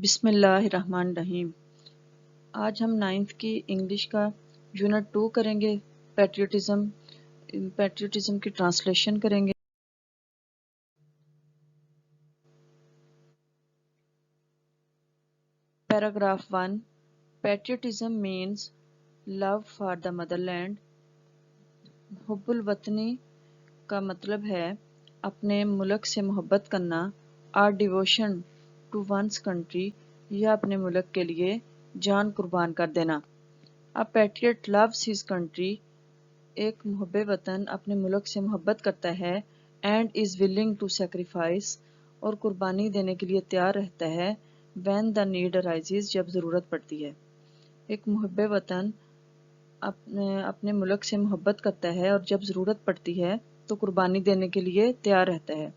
بسم اللہ الرحمن الرحیم۔ آج ہم 9th کی انگلش کا یونٹ 2 کریں گے۔ پیٹریوٹزم کی ٹرانسلیشن کریں گے۔ Paragraph 1۔ Patriotism means love for the motherland. حب الوطنی کا مطلب ہے اپنے ملک سے محبت کرنا، اور ڈیووشن ٹو ونس کنٹری، یا اپنے ملک کے لیے جان قربان کر دینا۔ A patriot loves his country۔ ایک محب وطن اپنے ملک سے محبت کرتا ہے and is willing to sacrifice، اور قربانی دینے کے لیے تیار رہتا ہے when the need arises، جب ضرورت پڑتی ہے۔ ایک محب وطن اپنے ملک سے محبت کرتا ہے اور جب ضرورت پڑتی ہے تو قربانی دینے کے لیے تیار رہتا ہے۔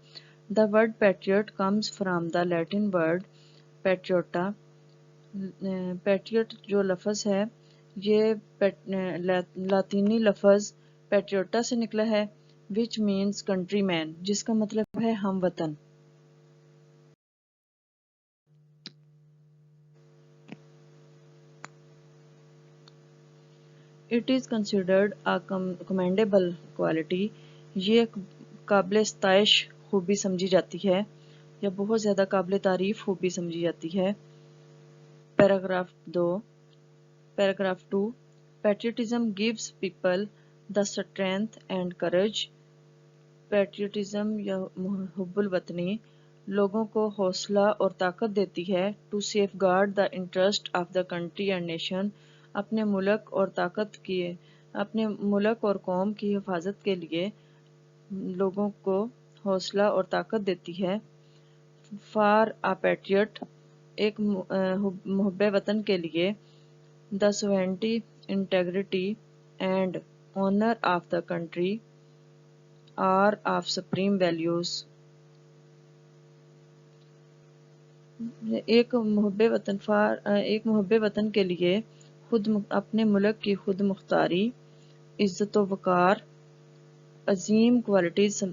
The word patriot comes from the Latin word patriota۔ Patriot جو لفظ ہے یہ لاطینی لفظ پیٹریوٹا سے نکلا ہے which means country man، جس کا مطلب ہے ہم وطن۔ It is considered a commendable quality۔ یہ ایک قابل ستائش خوبی سمجھی جاتی ہے یا بہت زیادہ قابل تعریف خوبی سمجھی جاتی ہے۔ Paragraph 2۔ Paragraph 2۔ Patriotism gives people the strength and courage۔ Patriotism یا حب الوطنی لوگوں کو حوصلہ اور طاقت دیتی ہے to safeguard the interest of the country and nation۔ اپنے ملک اور قوم کی حفاظت کے لیے لوگوں کو حوصلہ اور طاقت دیتی ہے۔ For a patriot، ایک محب وطن کے لیے the sovereignty، integrity and honor of the country are of supreme values۔ ایک محب وطن کے لیے اپنے ملک کی خود مختاری، عزت و وقار عظیم کوالٹیز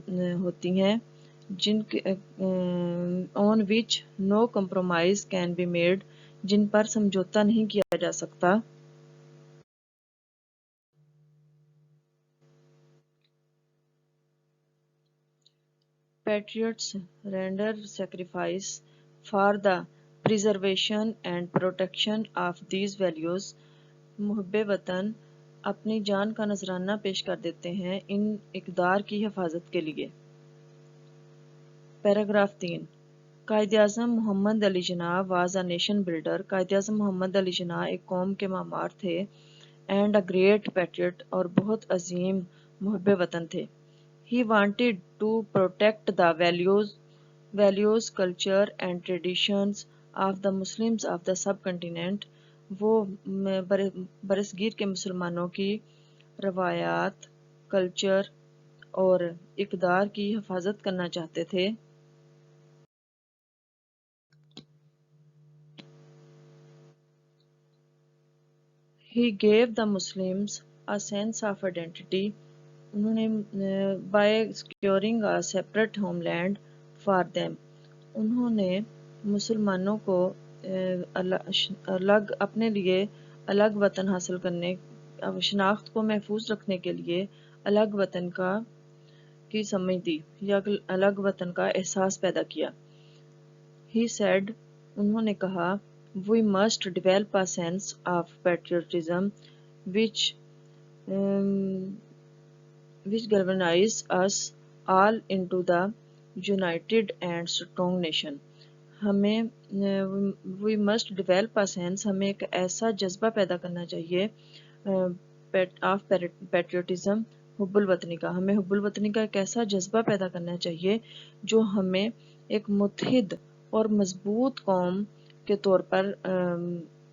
ہوتی ہیں on which no compromise can be made، جن پر سمجھوتہ نہیں کیا جا سکتا۔ Patriots render sacrifice for the preservation and protection of these values۔ محب وطن اپنی جان کا نذرانہ پیش کر دیتے ہیں ان اقدار کی حفاظت کے لیے۔ Paragraph 3۔ Quaid Azam Muhammad Ali Jinnah was a nation builder. Quaid Azam محمد علی جناح ایک قوم کے معمار تھے اینڈ اے گریٹ پیٹریٹ، اور بہت عظیم محب وطن تھے۔ He wanted to protect the values, culture and traditions of the Muslims of the subcontinent۔ وہ برصغیر کے مسلمانوں کی روایات، کلچر اور اقدار کی حفاظت کرنا چاہتے تھے۔ He gave the Muslims a sense of identity۔ انہوں نے by securing a separate homeland for them، انہوں نے مسلمانوں کو اپنے لیے الگ وطن حاصل کرنے، شناخت کو محفوظ رکھنے کے لیے الگ وطن کی سمجھ دی یا الگ وطن کا احساس پیدا کیا۔ He said، انہوں نے کہا، we must develop a sense of patriotism which galvanize us all into the united and strong nation۔ we must develop a sense، ہمیں ایک ایسا جذبہ پیدا کرنا چاہیے of patriotism، حب الوطنی کا۔ ہمیں حب الوطنی کا ایک ایسا جذبہ پیدا کرنا چاہیے جو ہمیں ایک متحد اور مضبوط قوم کے طور پر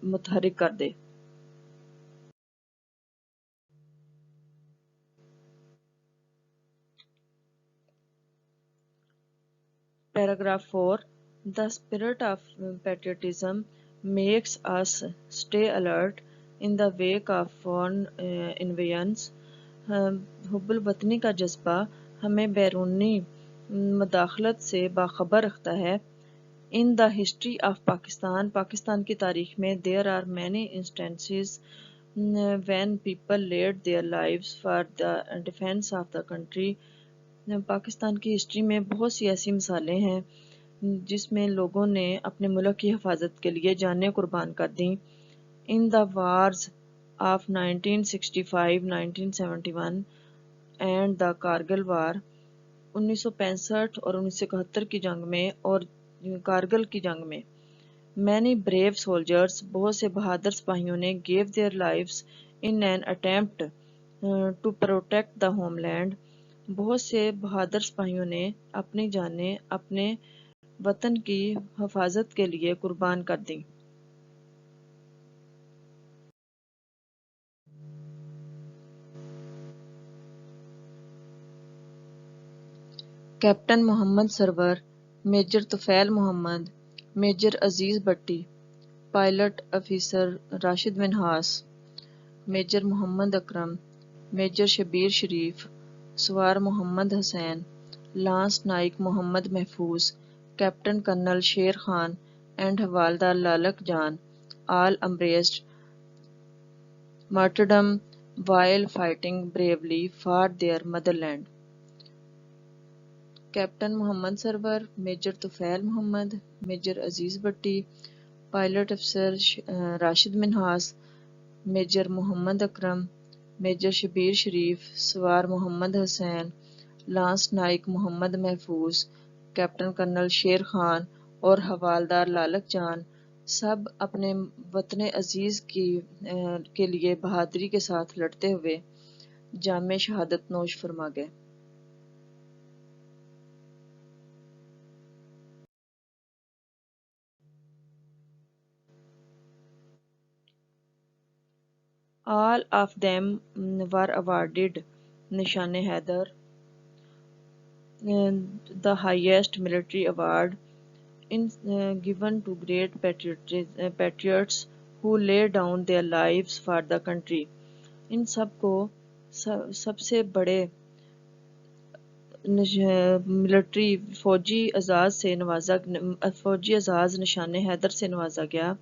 متحرک کر دے۔ Paragraph 4۔ The spirit of patriotism makes us stay alert in the wake of foreign invasions۔ حب الوطنی کا جذبہ ہمیں بیرونی مداخلت سے باخبر رکھتا ہے In the history of Pakistan, Pakistan کی تاریخ میں there are many instances when people laid their lives for the defense of the country. Pakistan کی ہسٹری میں بہت سی ایسی مثالیں ہیں جس میں لوگوں نے اپنے ملک کی حفاظت کے لیے جانیں قربان کر دیں. In the wars of 1965, 1971 and the Kargil وار 1965 اور 1971 کی جنگ میں اور کارگل کی جنگ میں many brave soldiers بہت سے بہادر سپاہیوں نے gave their lives in an attempt to protect the homeland. بہت سے بہادر سپاہیوں نے اپنی جانیں اپنے وطن کی حفاظت کے لیے قربان کر دیں. Captain Muhammad Sarwar, major Tufail Muhammad, major Aziz Bhatti, pilot officer Rashid Minhas, major Muhammad Akram, major Shabbir Sharif, سوار محمد حسین، لانس نائک محمد محفوظ، کیپٹن کرنل شیر خان اینڈ حوالدار Lalak Jan all embraced martyrdom while fighting bravely for their motherland. Captain Muhammad Sarwar, major Tufail Muhammad, major Aziz Bhatti, pilot officer Rashid Minhas, major Muhammad Akram, major Shabbir Sharif, سوار محمد حسین، لانس نائک محمد محفوظ، کیپٹن کرنل شیر خان اور حوالدار لالک جان سب اپنے وطن عزیز کے لیے بہادری کے ساتھ لڑتے ہوئے جام شہادت نوش فرما گئے. All of them were awarded Nishan Haidar, the highest military award given to great patriots who lay down their lives for the country. ان سب کو سب سے بڑے ملٹری فوجی اعزاز نشان حیدر سے نوازا گیا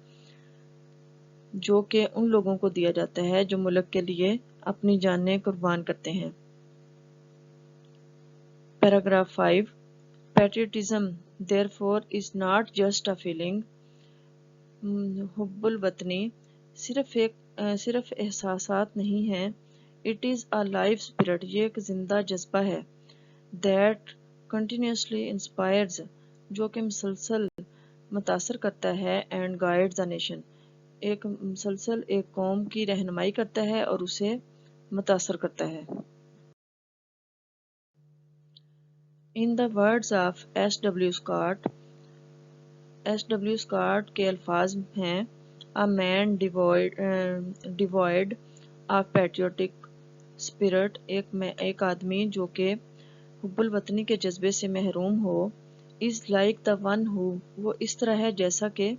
جو کہ ان لوگوں کو دیا جاتا ہے جو ملک کے لیے اپنی جانیں قربان کرتے ہیں. Paragraph 5. Patriotism therefore is not just a feeling. حب الوطنی صرف احساسات نہیں ہیں. It is a life spirit. یہ ایک زندہ جذبہ ہے. That continuously inspires. جو کہ مسلسل متاثر کرتا ہے. And guides the nation. مسلسل ایک قوم کی رہنمائی کرتا ہے اور اسے متاثر کرتا ہے. In the words of S.W. Scott, S.W. Scott کے الفاظ ہیں A man devoid of patriotic spirit. ایک آدمی جو کہ حب الوطنی کے جذبے سے محروم ہو is like the one who. وہ اس طرح ہے جیسا کہ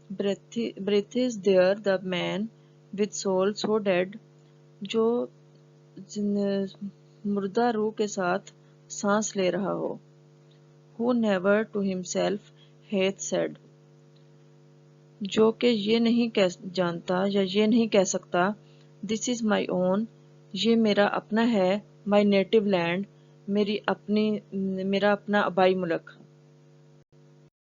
breathes there the man with soul so dead. جو مردہ روح کے ساتھ سانس لے رہا ہو. Who never to himself hath said. جو کہ یہ نہیں جانتا یا یہ نہیں کہہ سکتا This is my own. یہ میرا اپنا ہے. My native land. میرا اپنا آبائی ملک.